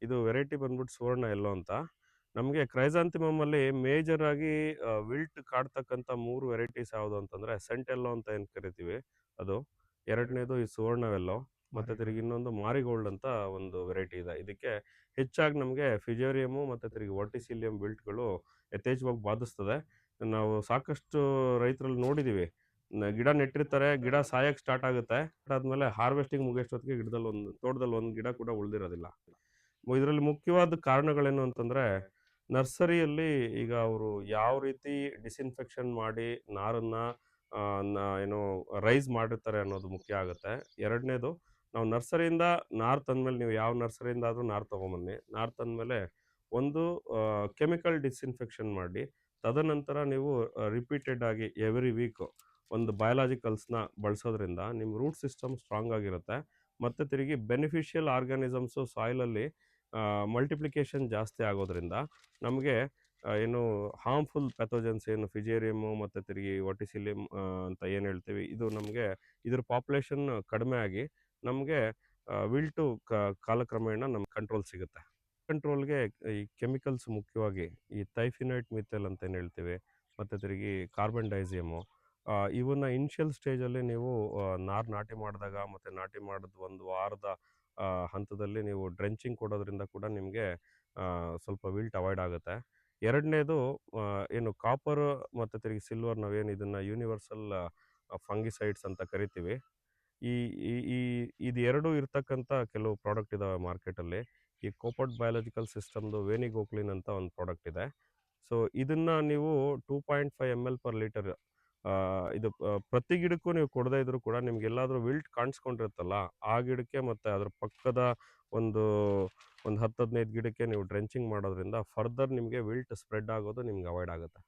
ಇದು ವೆರೈಟಿ ಬಂದ್ಬಿಟ್ಟು ಸುವರ್ಣ ಎಲ್ಲೋ ಅಂತ. ನಮಗೆ ಕ್ರೈಸಾಂಥೆಮಮಲ್ಲಿ ಮೇಜರ್ ಆಗಿ ವಿಲ್ಟ್ ಕಾಡ್ತಕ್ಕಂಥ 3 ವೆರೈಟೀಸ್ ಯಾವುದು ಅಂತಂದ್ರೆ ಸೆಂಟ್ ಎಲ್ಲೋ ಅಂತ ಏನು ಕರಿತೀವಿ ಅದು. ಎರಡನೇದು ಈ ಸುವರ್ಣ ಎಲ್ಲೋ, ಮತ್ತೆ ತಿರುಗಿ ಇನ್ನೊಂದು ಮಾರಿಗೋಲ್ಡ್ ಅಂತ ಒಂದು ವೆರೈಟಿ ಇದೆ. ಇದಕ್ಕೆ ಹೆಚ್ಚಾಗಿ ನಮಗೆ ಫಿಜೇರಿಯಮು ಮತ್ತೆ ತಿರುಗಿ ವರ್ಟಿಸಿಲಿಯಂ ವಿಲ್ಟ್ಗಳು ಯಥೇಚ್ಛವಾಗಿ ಬಾಧಿಸ್ತದೆ. ನಾವು ಸಾಕಷ್ಟು ರೈತರಲ್ಲಿ ನೋಡಿದೀವಿ. ಗಿಡ ನೆಟ್ಟಿರ್ತಾರೆ, ಗಿಡ ಸಾಯಕ್ಕೆ ಸ್ಟಾರ್ಟ್ ಆಗುತ್ತೆ. ಅದಾದ್ಮೇಲೆ ಹಾರ್ವೆಸ್ಟಿಂಗ್ ಮುಗಿಯೋಷ್ಟೊತ್ತಿಗೆ ಗಿಡದಲ್ಲಿ ಒಂದು ತೋಟದಲ್ಲಿ ಒಂದು ಗಿಡ ಕೂಡ ಉಳಿದಿರೋದಿಲ್ಲ. ಇದರಲ್ಲಿ ಮುಖ್ಯವಾದ ಕಾರಣಗಳೇನು ಅಂತಂದ್ರೆ ನರ್ಸರಿಯಲ್ಲಿ ಈಗ ಅವರು ಯಾವ ರೀತಿ ಡಿಸ್ಇನ್ಫೆಕ್ಷನ್ ಮಾಡಿ ನಾರನ್ನ ಏನು ರೈಸ್ ಮಾಡಿರ್ತಾರೆ ಅನ್ನೋದು ಮುಖ್ಯ ಆಗುತ್ತೆ. ಎರಡನೇದು, ನಾವು ನರ್ಸರಿಯಿಂದ ನಾರು ತಂದ್ಮೇಲೆ ನೀವು ಯಾವ ನರ್ಸರಿಯಿಂದ ಆದರೂ ನಾರು ತೊಗೊಂಬನ್ನಿ. ನಾರು ತಂದಮೇಲೆ ಒಂದು ಕೆಮಿಕಲ್ ಡಿಸ್ಇನ್ಫೆಕ್ಷನ್ ಮಾಡಿ, ತದನಂತರ ನೀವು ರಿಪೀಟೆಡ್ ಆಗಿ ಎವ್ರಿ ವೀಕ್ ಒಂದು ಬಯೋಲಾಜಿಕಲ್ಸ್ನ ಬಳಸೋದ್ರಿಂದ ನಿಮ್ಮ ರೂಟ್ ಸಿಸ್ಟಮ್ ಸ್ಟ್ರಾಂಗ್ ಆಗಿರುತ್ತೆ. ಮತ್ತು ತಿರುಗಿ ಬೆನಿಫಿಷಿಯಲ್ ಆರ್ಗಾನಿಸಮ್ಸು ಸಾಯಿಲಲ್ಲಿ ಮಲ್ಟಿಪ್ಲಿಕೇಶನ್ ಜಾಸ್ತಿ ಆಗೋದ್ರಿಂದ ನಮಗೆ ಏನು ಹಾರ್ಮ್ಫುಲ್ ಪ್ಯಾಥೋಜನ್ಸ್ ಏನು ಫಿಜೇರಿಯಮು ಮತ್ತು ತಿರುಗಿ ವರ್ಟಿಸಿಲಿಯಂ ಅಂತ ಏನು ಹೇಳ್ತೀವಿ, ಇದು ನಮಗೆ ಇದ್ರ ಪಾಪ್ಯುಲೇಷನ್ ಕಡಿಮೆ ಆಗಿ ನಮಗೆ ವಿಲ್ಟು ಕಾಲಕ್ರಮೇಣ ನಮ್ಗೆ ಕಂಟ್ರೋಲ್ ಸಿಗುತ್ತೆ. ಕಂಟ್ರೋಲ್ಗೆ ಈ ಕೆಮಿಕಲ್ಸ್ ಮುಖ್ಯವಾಗಿ ಈ ಥೈಫಿನೈಟ್ ಮಿಥೈಲ್ ಅಂತ ಏನು ಹೇಳ್ತೀವಿ, ಮತ್ತು ತಿರುಗಿ ಕಾರ್ಬನ್ ಡೈಸಿಯಮು, ಇವನ್ನ ಇನಿಷಿಯಲ್ ಸ್ಟೇಜಲ್ಲಿ ನೀವು ನಾರು ನಾಟಿ ಮಾಡಿದಾಗ ಮತ್ತು ನಾಟಿ ಮಾಡಿದ ಒಂದು ವಾರದ ಹಂತದಲ್ಲಿ ನೀವು ಡ್ರೆಂಚಿಂಗ್ ಕೊಡೋದ್ರಿಂದ ಕೂಡ ನಿಮಗೆ ಸ್ವಲ್ಪ ವಿಲ್ಟ್ ಅವಾಯ್ಡ್ ಆಗುತ್ತೆ. ಎರಡನೇದು ಏನು ಕಾಪರ್ ಮತ್ತು ತಿರುಗಿ ಸಿಲ್ವರ್, ನಾವೇನು ಇದನ್ನು ಯೂನಿವರ್ಸಲ್ ಫಂಗಿಸೈಡ್ಸ್ ಅಂತ ಕರಿತೀವಿ. ಈ ಈ ಈ ಇದು ಎರಡು ಇರ್ತಕ್ಕಂಥ ಕೆಲವು ಪ್ರಾಡಕ್ಟ್ ಇದಾವೆ ಮಾರ್ಕೆಟಲ್ಲಿ. ಈ ಕೋಪರ್ಟ್ ಬಯಾಲಜಿಕಲ್ ಸಿಸ್ಟಮ್ದು ವೇನಿಗೋಕ್ಲಿನ್ ಅಂತ ಒಂದು ಪ್ರಾಡಕ್ಟ್ ಇದೆ. ಸೊ ಇದನ್ನು ನೀವು 2.5 ml per ಲೀಟರ್ ಇದು ಪ್ರತಿ ಗಿಡಕ್ಕೂ ನೀವು ಕೊಡದೇ ಇದ್ರೂ ಕೂಡ ನಿಮ್ಗೆ ಎಲ್ಲಾದರೂ ವಿಲ್ಟ್ ಕಾಣಿಸ್ಕೊಂಡಿರುತ್ತಲ್ಲ, ಆ ಗಿಡಕ್ಕೆ ಮತ್ತು ಅದ್ರ ಪಕ್ಕದ ಒಂದು 10-15 ಗಿಡಕ್ಕೆ ನೀವು ಡ್ರೆಂಚಿಂಗ್ ಮಾಡೋದ್ರಿಂದ ಫರ್ದರ್ ನಿಮಗೆ ವಿಲ್ಟ್ ಸ್ಪ್ರೆಡ್ ಆಗೋದು ನಿಮ್ಗೆ ಅವಾಯ್ಡ್ ಆಗುತ್ತೆ.